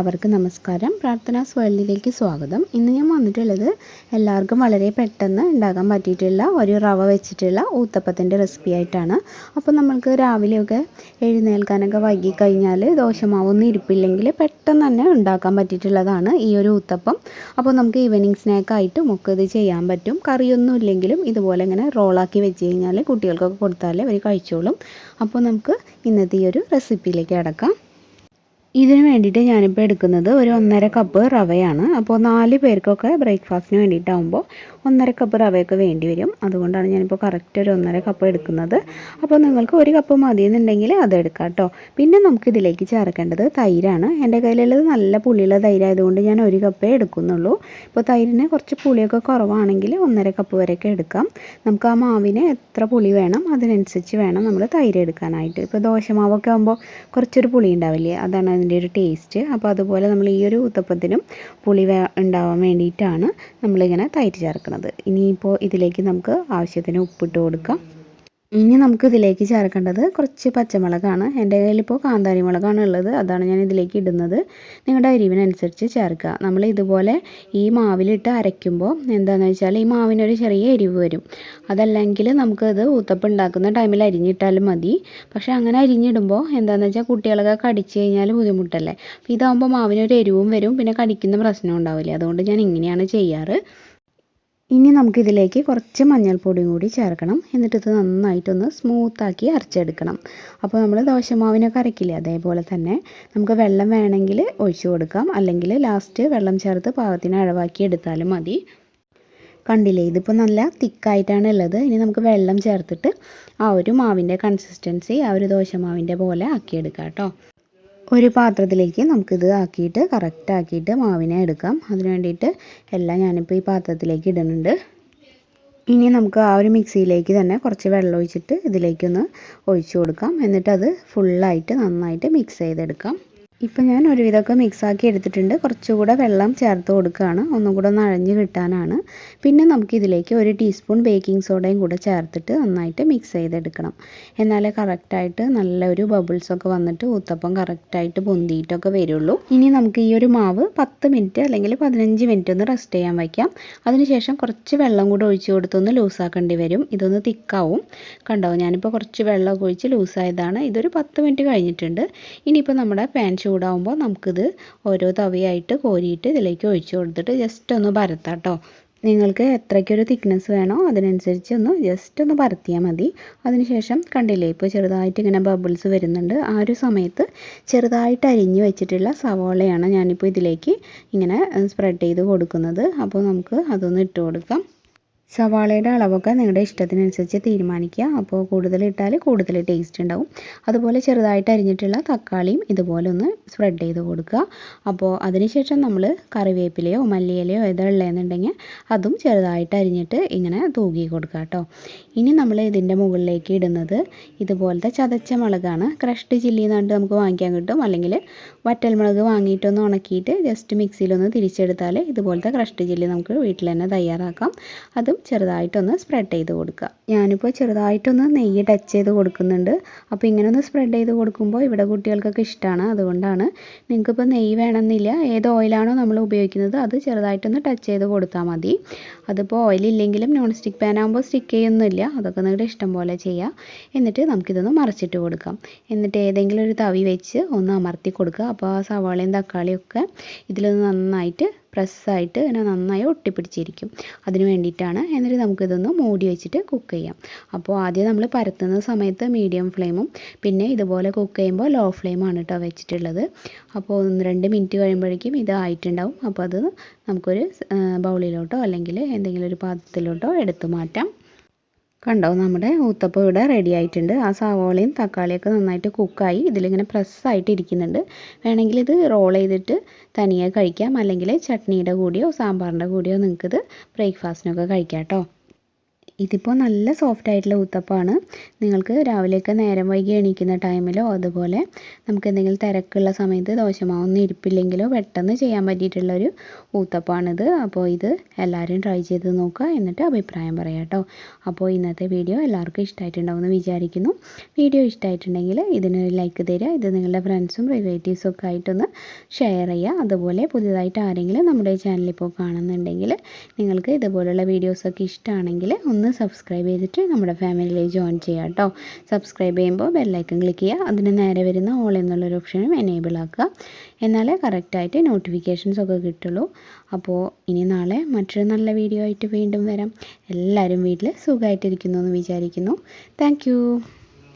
എല്ലാവർക്കും നമസ്കാരം. പ്രാർത്ഥനാസ് വേൾഡിലേക്ക് സ്വാഗതം. ഇന്ന് ഞാൻ വന്നിട്ടുള്ളത് എല്ലാവർക്കും വളരെ പെട്ടെന്ന് ഉണ്ടാക്കാൻ പറ്റിയിട്ടുള്ള ഒരു റവ വെച്ചിട്ടുള്ള ഊത്തപ്പത്തിൻ്റെ റെസിപ്പി ആയിട്ടാണ്. അപ്പോൾ നമ്മൾക്ക് രാവിലെയൊക്കെ എഴുന്നേൽക്കാനൊക്കെ വൈകിക്കഴിഞ്ഞാൽ ദോശമാവൊന്നും ഇരിപ്പില്ലെങ്കിൽ പെട്ടെന്ന് തന്നെ ഉണ്ടാക്കാൻ പറ്റിയിട്ടുള്ളതാണ് ഈ ഒരു ഊത്തപ്പം. അപ്പോൾ നമുക്ക് ഈവനിങ് സ്നാക്കായിട്ടും ഒക്കെ ഇത് ചെയ്യാൻ പറ്റും. കറിയൊന്നും ഇല്ലെങ്കിലും ഇതുപോലെ ഇങ്ങനെ റോളാക്കി വെച്ച് കഴിഞ്ഞാൽ കുട്ടികൾക്കൊക്കെ കൊടുത്താൽ അവർ കഴിച്ചോളും. അപ്പോൾ നമുക്ക് ഇന്നത്തെ ഈ ഒരു റെസിപ്പിയിലേക്ക് കടക്കാം. ഇതിന് വേണ്ടിയിട്ട് ഞാനിപ്പോൾ എടുക്കുന്നത് ഒരു 1.5 കപ്പ് റവയാണ്. അപ്പോൾ 4 പേർക്കൊക്കെ ബ്രേക്ക്ഫാസ്റ്റിന് വേണ്ടിയിട്ടാകുമ്പോൾ 1.5 കപ്പ് റവയൊക്കെ വേണ്ടി വരും. അതുകൊണ്ടാണ് ഞാനിപ്പോൾ കറക്റ്റ് ഒരു 1.5 കപ്പ് എടുക്കുന്നത്. അപ്പോൾ നിങ്ങൾക്ക് 1 കപ്പ് മതി എന്നുണ്ടെങ്കിൽ അത് എടുക്കാം കേട്ടോ. പിന്നെ നമുക്കിതിലേക്ക് ചേർക്കേണ്ടത് തൈരാണ്. എൻ്റെ കയ്യിലുള്ളത് നല്ല പുളിയുള്ള തൈരായതുകൊണ്ട് ഞാൻ 1 കപ്പേ എടുക്കുന്നുള്ളൂ. ഇപ്പോൾ തൈരിന് കുറച്ച് പുളിയൊക്കെ കുറവാണെങ്കിൽ 1.5 കപ്പ് വരെയൊക്കെ എടുക്കാം. നമുക്ക് ആ മാവിന് എത്ര പുളി വേണം അതിനനുസരിച്ച് വേണം നമ്മൾ തൈര് എടുക്കാനായിട്ട്. ഇപ്പോൾ ദോശമാവൊക്കെ ആകുമ്പോൾ കുറച്ചൊരു പുളി ഉണ്ടാവില്ലേ, അതാണ് അതിൻ്റെ ഒരു ടേസ്റ്റ്. അപ്പോൾ അതുപോലെ നമ്മൾ ഈ ഒരു ഊത്തപ്പത്തിനും പുളി ഉണ്ടാവാൻ വേണ്ടിയിട്ടാണ് നമ്മളിങ്ങനെ തൈര് ചേർക്കുന്നത്. ഇനിയിപ്പോൾ ഇതിലേക്ക് നമുക്ക് ആവശ്യത്തിന് ഉപ്പിട്ട് കൊടുക്കാം. ഇനി നമുക്ക് ഇതിലേക്ക് ചേർക്കേണ്ടത് കുറച്ച് പച്ചമുളകാണ്. എൻ്റെ കയ്യിലിപ്പോൾ കാന്താരി മുളകാണ് ഉള്ളത്, അതാണ് ഞാൻ ഇതിലേക്ക് ഇടുന്നത്. നിങ്ങളുടെ എരിവിനനുസരിച്ച് ചേർക്കുക. നമ്മൾ ഇതുപോലെ ഈ മാവിലിട്ട് അരയ്ക്കുമ്പോൾ എന്താണെന്ന് വെച്ചാൽ ഈ മാവിനൊരു ചെറിയ എരിവ് വരും. അതല്ലെങ്കിൽ നമുക്കത് ഊത്തപ്പം ഉണ്ടാക്കുന്ന ടൈമിൽ അരിഞ്ഞിട്ടാലും മതി. പക്ഷേ അങ്ങനെ അരിഞ്ഞിടുമ്പോൾ എന്താണെന്ന് വെച്ചാൽ കുട്ടികളൊക്കെ കടിച്ചു കഴിഞ്ഞാൽ ബുദ്ധിമുട്ടല്ലേ. അപ്പോൾ ഇതാകുമ്പോൾ മാവിനൊരു എരിവും വരും, പിന്നെ കടിക്കുന്ന പ്രശ്നം ഉണ്ടാവില്ല. അതുകൊണ്ട് ഞാൻ ഇങ്ങനെയാണ് ചെയ്യാറ്. ഇനി നമുക്കിതിലേക്ക് കുറച്ച് മഞ്ഞൾപ്പൊടിയും കൂടി ചേർക്കണം. എന്നിട്ടിത് നന്നായിട്ടൊന്ന് സ്മൂത്താക്കി അരച്ചെടുക്കണം. അപ്പോൾ നമ്മൾ ദോശമാവിനൊക്കെ അരക്കില്ലേ, അതേപോലെ തന്നെ നമുക്ക് വെള്ളം വേണമെങ്കിൽ ഒഴിച്ചു കൊടുക്കാം, അല്ലെങ്കിൽ ലാസ്റ്റ് വെള്ളം ചേർത്ത് പാകത്തിന് അഴവാക്കി എടുത്താലും മതി. കണ്ടില്ലേ, ഇതിപ്പോൾ നല്ല തിക്കായിട്ടാണ് ഉള്ളത്. ഇനി നമുക്ക് വെള്ളം ചേർത്തിട്ട് ആ ഒരു മാവിൻ്റെ കൺസിസ്റ്റൻസി ആ ഒരു ദോശമാവിൻ്റെ പോലെ ആക്കിയെടുക്കാം കേട്ടോ. ഒരു പാത്രത്തിലേക്ക് നമുക്കിത് ആക്കിയിട്ട് കറക്റ്റ് ആക്കിയിട്ട് മാവിനെ എടുക്കാം. അതിന് വേണ്ടിയിട്ട് എല്ലാം ഞാനിപ്പോൾ ഈ പാത്രത്തിലേക്ക് ഇടുന്നുണ്ട്. ഇനി നമുക്ക് ആ ഒരു മിക്സിയിലേക്ക് തന്നെ കുറച്ച് വെള്ളം ഒഴിച്ചിട്ട് ഇതിലേക്കൊന്ന് ഒഴിച്ചു കൊടുക്കാം. എന്നിട്ടത് ഫുള്ളായിട്ട് നന്നായിട്ട് മിക്സ് ചെയ്തെടുക്കാം. ഇപ്പം ഞാൻ ഒരുവിധമൊക്കെ മിക്സാക്കി എടുത്തിട്ടുണ്ട്. കുറച്ചുകൂടെ വെള്ളം ചേർത്ത് കൊടുക്കുകയാണ്, ഒന്നും കൂടെ ഒന്ന് അഴഞ്ഞ് കിട്ടാനാണ്. പിന്നെ നമുക്കിതിലേക്ക് 1 ടീസ്പൂൺ ബേക്കിംഗ് സോഡയും കൂടെ ചേർത്തിട്ട് നന്നായിട്ട് മിക്സ് ചെയ്തെടുക്കണം. എന്നാലേ കറക്റ്റായിട്ട് നല്ലൊരു ബബിൾസൊക്കെ വന്നിട്ട് ഊത്തപ്പം കറക്റ്റായിട്ട് പൊന്തിയിട്ടൊക്കെ വരുള്ളൂ. ഇനി നമുക്ക് ഈ ഒരു മാവ് 10 മിനിറ്റ് അല്ലെങ്കിൽ 15 മിനിറ്റ് ഒന്ന് റെസ്റ്റ് ചെയ്യാൻ വയ്ക്കാം. അതിനുശേഷം കുറച്ച് വെള്ളം കൂടെ ഒഴിച്ച് കൊടുത്തൊന്ന് ലൂസാക്കേണ്ടി വരും. ഇതൊന്ന് തിക്കാവും. കണ്ടോ, ഞാനിപ്പോൾ കുറച്ച് വെള്ളമൊക്കെ ഒഴിച്ച് ലൂസായതാണ്. ഇതൊരു 10 മിനിറ്റ് കഴിഞ്ഞിട്ടുണ്ട്. ഇനിയിപ്പോൾ നമ്മുടെ പാൻ ചൂടാവുമ്പോൾ നമുക്കിത് ഓരോ തവിയായിട്ട് കോരിയിട്ട് ഇതിലേക്ക് ഒഴിച്ചു കൊടുത്തിട്ട് ജസ്റ്റ് ഒന്ന് പരത്താം കേട്ടോ. നിങ്ങൾക്ക് എത്രയ്ക്കൊരു തിക്നെസ് വേണോ അതിനനുസരിച്ച് ഒന്ന് ജസ്റ്റ് ഒന്ന് പരത്തിയാൽ മതി. അതിനുശേഷം കണ്ടില്ലേ, ഇപ്പോൾ ചെറുതായിട്ട് ഇങ്ങനെ ബബിൾസ് വരുന്നുണ്ട്. ആ ഒരു സമയത്ത് ചെറുതായിട്ട് അരിഞ്ഞ് വെച്ചിട്ടുള്ള സവാളയാണ് ഞാനിപ്പോൾ ഇതിലേക്ക് ഇങ്ങനെ സ്പ്രെഡ് ചെയ്ത് കൊടുക്കുന്നത്. അപ്പോൾ നമുക്ക് അതൊന്ന് ഇട്ട് കൊടുക്കാം. സവാളയുടെ അളവൊക്കെ നിങ്ങളുടെ ഇഷ്ടത്തിനനുസരിച്ച് തീരുമാനിക്കുക. അപ്പോൾ കൂടുതൽ ഇട്ടാൽ കൂടുതൽ ടേസ്റ്റ് ഉണ്ടാവും. അതുപോലെ ചെറുതായിട്ട് അരിഞ്ഞിട്ടുള്ള തക്കാളിയും ഇതുപോലെ ഒന്ന് സ്പ്രെഡ് ചെയ്ത് കൊടുക്കുക. അപ്പോൾ അതിനുശേഷം നമ്മൾ കറിവേപ്പിലയോ മല്ലിയിലയോ ഏതാ ഉള്ളതെന്നുണ്ടെങ്കിൽ അതും ചെറുതായിട്ട് അരിഞ്ഞിട്ട് ഇങ്ങനെ തൂക്കി കൊടുക്കുക കേട്ടോ. ഇനി നമ്മൾ ഇതിൻ്റെ മുകളിലേക്ക് ഇടുന്നത് ഇതുപോലത്തെ ചതച്ച മുളകാണ്. ക്രഷ്ഡ് ചില്ലി എന്ന് പറഞ്ഞിട്ട് നമുക്ക് വാങ്ങിക്കാൻ കിട്ടും, അല്ലെങ്കിൽ വറ്റൽമുളക് വാങ്ങിയിട്ടൊന്ന് ഉണക്കിയിട്ട് ജസ്റ്റ് മിക്സിയിലൊന്ന് തിരിച്ചെടുത്താൽ ഇതുപോലത്തെ ക്രഷ്ഡ് ചില്ലി നമുക്ക് വീട്ടിൽ തന്നെ തയ്യാറാക്കാം. അതും ചെറുതായിട്ടൊന്ന് സ്പ്രെഡ് ചെയ്ത് കൊടുക്കുക. ഞാനിപ്പോൾ ചെറുതായിട്ടൊന്ന് നെയ്യ് ടച്ച് ചെയ്ത് കൊടുക്കുന്നുണ്ട്. അപ്പോൾ ഇങ്ങനെ ഒന്ന് സ്പ്രെഡ് ചെയ്ത് കൊടുക്കുമ്പോൾ ഇവിടെ കുട്ടികൾക്കൊക്കെ ഇഷ്ടമാണ്. അതുകൊണ്ടാണ്. നിങ്ങൾക്കിപ്പോൾ നെയ്യ് വേണമെന്നില്ല, ഏത് ഓയിലാണോ നമ്മൾ ഉപയോഗിക്കുന്നത് അത് ചെറുതായിട്ടൊന്ന് ടച്ച് ചെയ്ത് കൊടുത്താൽ മതി. അതിപ്പോൾ ഓയിലില്ലെങ്കിലും നോൺ സ്റ്റിക്ക് പാൻ ആകുമ്പോൾ സ്റ്റിക്ക് ചെയ്യൊന്നുമില്ല, അതൊക്കെ നിങ്ങളുടെ ഇഷ്ടം പോലെ ചെയ്യാം. എന്നിട്ട് നമുക്കിതൊന്ന് മറിച്ചിട്ട് കൊടുക്കാം. എന്നിട്ട് ഏതെങ്കിലും ഒരു തവി വെച്ച് ഒന്ന് അമർത്തി കൊടുക്കുക. അപ്പോൾ ആ സവാളയും തക്കാളിയും ഒക്കെ ഇതിലൊന്ന് നന്നായിട്ട് പ്രസ്സായിട്ട് ഇങ്ങനെ നന്നായി ഒട്ടിപ്പിടിച്ചിരിക്കും. അതിന് വേണ്ടിയിട്ടാണ്. എന്നിട്ട് നമുക്കിതൊന്ന് മൂടി വെച്ചിട്ട് കുക്ക് ചെയ്യാം. അപ്പോൾ ആദ്യം നമ്മൾ പരത്തുന്ന സമയത്ത് മീഡിയം ഫ്ലെയിമും പിന്നെ ഇതുപോലെ കുക്ക് ചെയ്യുമ്പോൾ ലോ ഫ്ലെയിമാണ് കേട്ടോ വെച്ചിട്ടുള്ളത്. അപ്പോൾ 1-2 മിനിറ്റ് കഴിയുമ്പോഴേക്കും ഇത് ആയിട്ടുണ്ടാവും. അപ്പോൾ അത് നമുക്കൊരു ബൗളിലോട്ടോ അല്ലെങ്കിൽ എന്തെങ്കിലും ഒരു പാത്രത്തിലോട്ടോ എടുത്ത് മാറ്റാം. കണ്ടോ, നമ്മുടെ ഊത്തപ്പം ഇവിടെ റെഡി ആയിട്ടുണ്ട്. ആ സവാളയും തക്കാളിയൊക്കെ നന്നായിട്ട് കുക്കായി ഇതിലിങ്ങനെ പ്രസ്സായിട്ട് ഇരിക്കുന്നുണ്ട്. വേണമെങ്കിൽ ഇത് റോൾ ചെയ്തിട്ട് തനിയെ കഴിക്കാം, അല്ലെങ്കിൽ ചട്നിയുടെ കൂടിയോ സാമ്പാറിൻ്റെ കൂടിയോ നിങ്ങൾക്കിത് ബ്രേക്ക്ഫാസ്റ്റിനൊക്കെ കഴിക്കാം കേട്ടോ. ഇതിപ്പോൾ നല്ല സോഫ്റ്റ് ആയിട്ടുള്ള ഊത്തപ്പമാണ്. നിങ്ങൾക്ക് രാവിലെയൊക്കെ നേരം വൈകി എണീക്കുന്ന ടൈമിലോ അതുപോലെ നമുക്ക് എന്തെങ്കിലും തിരക്കുള്ള സമയത്ത് ദോശമാവൊന്നും ഇരിപ്പില്ലെങ്കിലോ പെട്ടെന്ന് ചെയ്യാൻ പറ്റിയിട്ടുള്ളൊരു ഊത്തപ്പമാണിത്. അപ്പോൾ ഇത് എല്ലാവരും ട്രൈ ചെയ്ത് നോക്കുക, എന്നിട്ട് അഭിപ്രായം പറയാം കേട്ടോ. അപ്പോൾ ഇന്നത്തെ വീഡിയോ എല്ലാവർക്കും ഇഷ്ടമായിട്ടുണ്ടാവുമെന്ന് വിചാരിക്കുന്നു. വീഡിയോ ഇഷ്ടമായിട്ടുണ്ടെങ്കിൽ ഇതിനൊരു ലൈക്ക് തരിക. ഇത് നിങ്ങളുടെ ഫ്രണ്ട്സും റിലേറ്റീവ്സും ഒക്കെ ആയിട്ടൊന്ന് ഷെയർ ചെയ്യുക. അതുപോലെ പുതിയതായിട്ട് ആരെങ്കിലും നമ്മുടെ ചാനൽ ഇപ്പോൾ കാണുന്നുണ്ടെങ്കിൽ നിങ്ങൾക്ക് ഇതുപോലുള്ള വീഡിയോസൊക്കെ ഇഷ്ടമാണെങ്കിൽ ഒന്ന് സബ്സ്ക്രൈബ് ചെയ്തിട്ട് നമ്മുടെ ഫാമിലിയിൽ ജോയിൻ ചെയ്യുക കേട്ടോ. സബ്സ്ക്രൈബ് ചെയ്യുമ്പോൾ ബെല്ലൈക്കൺ ക്ലിക്ക് ചെയ്യുക. അതിന് നേരെ വരുന്ന ഓൾ എന്നുള്ളൊരു ഓപ്ഷനും എനേബിൾ ആക്കുക. എന്നാലേ കറക്റ്റായിട്ട് നോട്ടിഫിക്കേഷൻസ് ഒക്കെ കിട്ടുള്ളൂ. അപ്പോൾ ഇനി നാളെ മറ്റൊരു നല്ല വീഡിയോ ആയിട്ട് വീണ്ടും വരാം. എല്ലാവരും വീട്ടിൽ സുഖമായിട്ടിരിക്കുന്നു എന്ന് വിചാരിക്കുന്നു. താങ്ക്